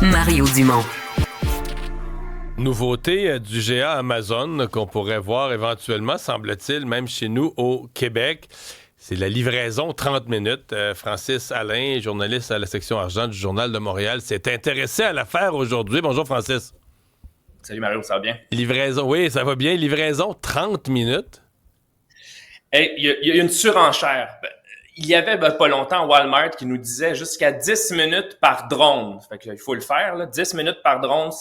Mario Dumont. Nouveauté du géant Amazon qu'on pourrait voir éventuellement, semble-t-il, même chez nous au Québec. C'est la livraison 30 minutes. Francis Alain, journaliste à la section argent du Journal de Montréal, s'est intéressé à l'affaire aujourd'hui. Bonjour Francis. Salut Mario, ça va bien? Livraison, oui, ça va bien. Livraison 30 minutes. Hey, il y a une surenchère. Il y avait pas longtemps Walmart qui nous disait jusqu'à 10 minutes par drone. Fait que là, il faut le faire, là. 10 minutes par drone,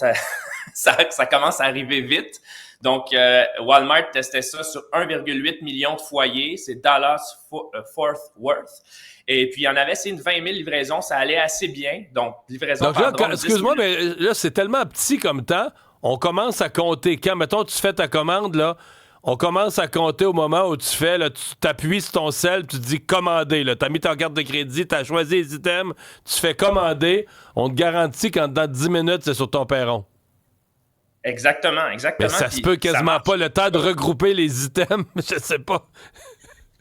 ça commence à arriver vite. Donc, Walmart testait ça sur 1,8 million de foyers. C'est Dallas-Fort Worth. Et puis, il y en avait, c'est une 20 000 livraisons. Ça allait assez bien. Donc, livraison Donc, par là, drone. excuse-moi, mais là, c'est tellement petit comme temps. On commence à compter. Quand, mettons, tu fais ta commande, là, on commence à compter au moment où tu fais, là, tu t'appuies sur ton sel, tu te dis commander. Tu as mis ta carte de crédit, tu as choisi les items, tu fais commander. On te garantit qu'en dans 10 minutes, c'est sur ton perron. Exactement. Mais ça se peut quasiment pas le temps de regrouper les items. Je sais pas.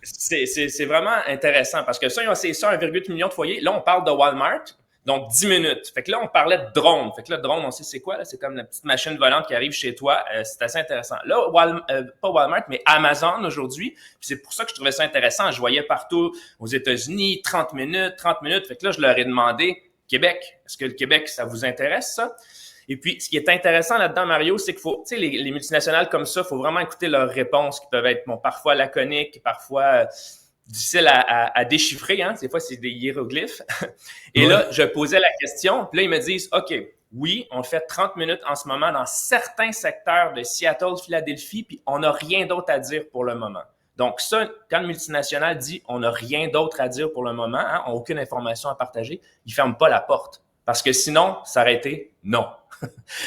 C'est vraiment intéressant parce que ça, ils ont essayé ça, 1,8 million de foyers. Là, on parle de Walmart. Donc, 10 minutes. Fait que là, on parlait de drone. Fait que là, drone, on sait c'est quoi, là? C'est comme la petite machine volante qui arrive chez toi. C'est assez intéressant. Là, pas Walmart, mais Amazon aujourd'hui. Puis c'est pour ça que je trouvais ça intéressant. Je voyais partout aux États-Unis, 30 minutes, 30 minutes. Fait que là, je leur ai demandé, Québec, est-ce que le Québec, ça vous intéresse, ça? Et puis, ce qui est intéressant là-dedans, Mario, c'est qu'il faut, tu sais, les multinationales comme ça, il faut vraiment écouter leurs réponses qui peuvent être, bon, parfois laconiques, parfois difficile à déchiffrer, hein. Des fois, c'est des hiéroglyphes. Et là, je posais la question, puis là, ils me disent, OK, oui, on fait 30 minutes en ce moment dans certains secteurs de Seattle, Philadelphie, puis on n'a rien d'autre à dire pour le moment. Donc ça, quand le multinational dit on n'a rien d'autre à dire pour le moment, hein, on n'a aucune information à partager, il ne ferme pas la porte. Parce que sinon, ça aurait été non.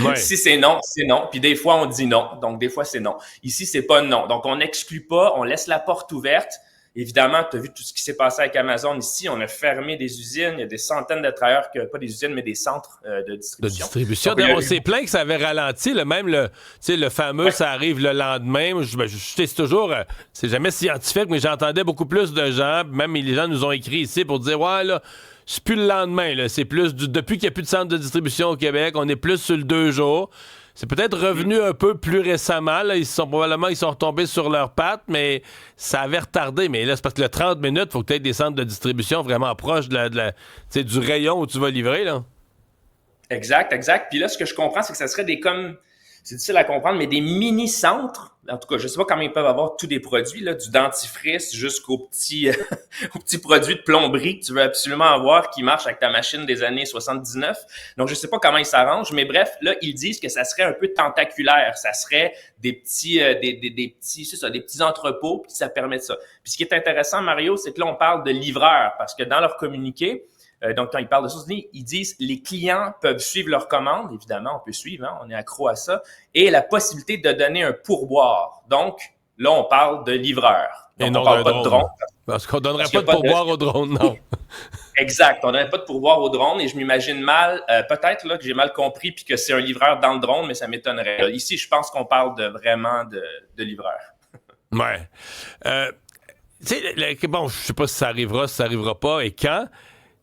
Ouais. Si c'est non, c'est non. Puis des fois, on dit non. Donc, des fois, c'est non. Ici, c'est pas non. Donc, on n'exclut pas, on laisse la porte ouverte. Évidemment, tu as vu tout ce qui s'est passé avec Amazon ici. On a fermé des usines. Il y a des centaines de travailleurs, pas des usines, mais des centres de distribution. Donc, on s'est plaint que ça avait ralenti. Même le fameux, ouais. Ça arrive le lendemain. C'est toujours... c'est jamais scientifique, mais j'entendais beaucoup plus de gens. Même les gens nous ont écrit ici pour dire, ouais, là, c'est plus le lendemain. Là. C'est plus depuis qu'il n'y a plus de centre de distribution au Québec, on est plus sur le 2 jours. C'est peut-être revenu un peu plus récemment. Là. Ils sont retombés sur leurs pattes, mais ça avait retardé. Mais là, c'est parce que le 30 minutes, il faut que tu aies des centres de distribution vraiment proches du rayon où tu vas livrer. Là. Exact. Puis là, ce que je comprends, c'est que ça serait c'est difficile à comprendre, mais des mini-centres. En tout cas, je sais pas comment ils peuvent avoir tous des produits, là, du dentifrice jusqu'aux petits, aux petits produits de plomberie que tu veux absolument avoir qui marchent avec ta machine des années 79. Donc, je sais pas comment ils s'arrangent, mais bref, là, ils disent que ça serait un peu tentaculaire. Ça serait des petits, c'est ça, des petits entrepôts, puis ça permet de ça. Puis ce qui est intéressant, Mario, c'est que là, on parle de livreurs, parce que dans leur communiqué, donc, quand ils parlent de ça, ils disent les clients peuvent suivre leurs commandes. Évidemment, on peut suivre, hein, on est accro à ça. Et la possibilité de donner un pourboire. Donc, là, on parle de livreur. Donc, et non on parle pas de drone. Parce qu'on ne donnerait pas de pourboire au drone, non. Exact. On ne donnerait pas de pourboire au drone. Et je m'imagine mal, peut-être là que j'ai mal compris puis que c'est un livreur dans le drone, mais ça m'étonnerait. Ici, je pense qu'on parle vraiment de livreur. Ouais. Bon, je sais pas si ça arrivera pas et quand.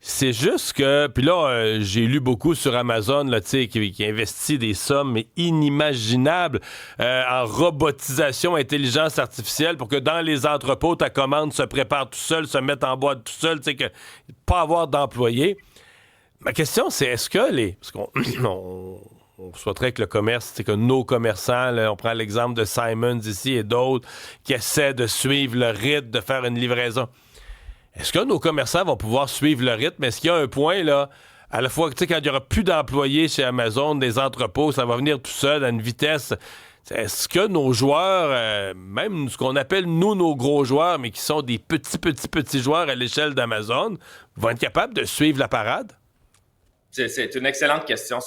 C'est juste que, puis là, j'ai lu beaucoup sur Amazon, là, qui investit des sommes inimaginables en robotisation, intelligence artificielle, pour que dans les entrepôts, ta commande se prépare tout seul, se mette en boîte tout seul, que pas avoir d'employés. Ma question, c'est est-ce que parce qu'on on souhaiterait que le commerce, c'est que nos commerçants, là, on prend l'exemple de Simons ici et d'autres, qui essaient de suivre le rythme, de faire une livraison. Est-ce que nos commerçants vont pouvoir suivre le rythme? Est-ce qu'il y a un point, là, à la fois, tu sais, quand il n'y aura plus d'employés chez Amazon, des entrepôts, ça va venir tout seul à une vitesse. Est-ce que nos joueurs, même ce qu'on appelle, nous, nos gros joueurs, mais qui sont des petits joueurs à l'échelle d'Amazon, vont être capables de suivre la parade? C'est une excellente question.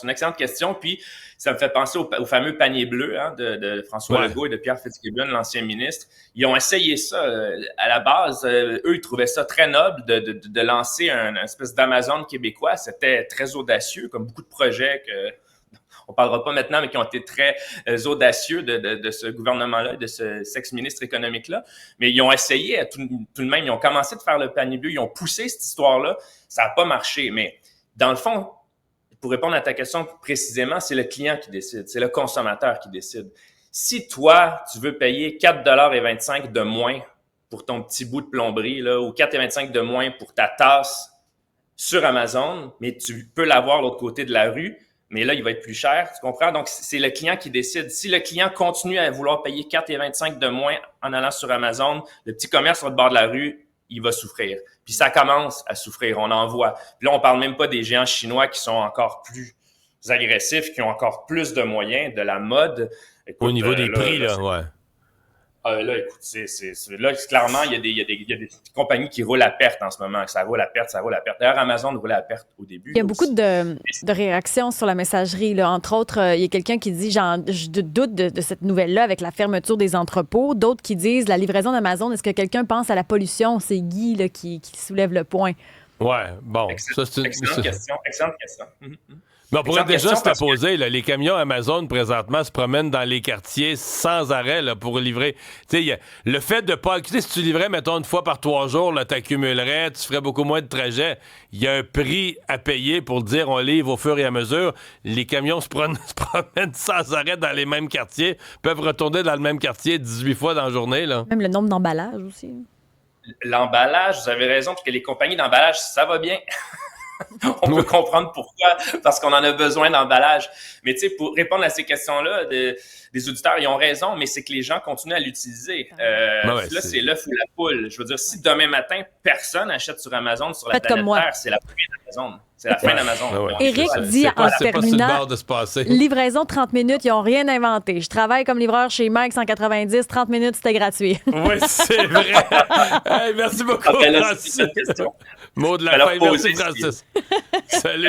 Puis, ça me fait penser au fameux panier bleu hein, de François Legault et de Pierre Fitzgibbon, l'ancien ministre. Ils ont essayé ça. À la base, eux, ils trouvaient ça très noble de lancer une espèce d'Amazon québécois. C'était très audacieux, comme beaucoup de projets on parlera pas maintenant, mais qui ont été très audacieux de ce gouvernement-là, de ce sex-ministre économique-là. Mais ils ont essayé, tout de même, ils ont commencé de faire le panier bleu, ils ont poussé cette histoire-là. Ça n'a pas marché, mais dans le fond, pour répondre à ta question précisément, c'est le client qui décide, c'est le consommateur qui décide. Si toi, tu veux payer 4,25 $ de moins pour ton petit bout de plomberie, là, ou 4,25 $ de moins pour ta tasse sur Amazon, mais tu peux l'avoir de l'autre côté de la rue, mais là, il va être plus cher, tu comprends? Donc, c'est le client qui décide. Si le client continue à vouloir payer 4,25 $ de moins en allant sur Amazon, le petit commerce sur le bord de la rue, il va souffrir. Puis ça commence à souffrir, on en voit. Puis là, on parle même pas des géants chinois qui sont encore plus agressifs, qui ont encore plus de moyens, de la mode. Écoute, au niveau des prix, là, ouais. Là, écoute, là, clairement, il y a des compagnies qui roulent à perte en ce moment. Ça roule à perte, ça roule à perte. D'ailleurs, Amazon roulait à perte au début. Il y a beaucoup de réactions sur la messagerie, là. Entre autres, il y a quelqu'un qui dit je doute de cette nouvelle-là avec la fermeture des entrepôts. D'autres qui disent la livraison d'Amazon, est-ce que quelqu'un pense à la pollution? C'est Guy là, qui soulève le point. Ouais, bon. Excellente question. Mais on pourrait déjà se la poser. Là, les camions Amazon, présentement, se promènent dans les quartiers sans arrêt là, pour livrer. Tu sais, le fait de pas... Tu sais, si tu livrais, mettons, une fois par 3 jours, tu accumulerais, tu ferais beaucoup moins de trajets. Il y a un prix à payer pour dire on livre au fur et à mesure. Les camions se promènent sans arrêt dans les mêmes quartiers, peuvent retourner dans le même quartier 18 fois dans la journée. Là. Même le nombre d'emballages aussi. L'emballage, vous avez raison, parce que les compagnies d'emballage, ça va bien. On peut comprendre pourquoi, parce qu'on en a besoin d'emballage. Mais tu sais, pour répondre à ces questions-là, des auditeurs, ils ont raison, mais c'est que les gens continuent à l'utiliser. C'est l'œuf ou la poule. Je veux dire, si demain matin, personne achète sur Amazon, sur la planète Terre, c'est la fin d'Amazon. C'est la fin d'Amazon. Éric dit en terminant, de se passer. Livraison 30 minutes, ils n'ont rien inventé. Je travaille comme livreur chez Mike 190, 30 minutes, c'était gratuit. Oui, c'est vrai. Hey, merci beaucoup, Francis. Mot de la fin. Merci, Francis. Salut.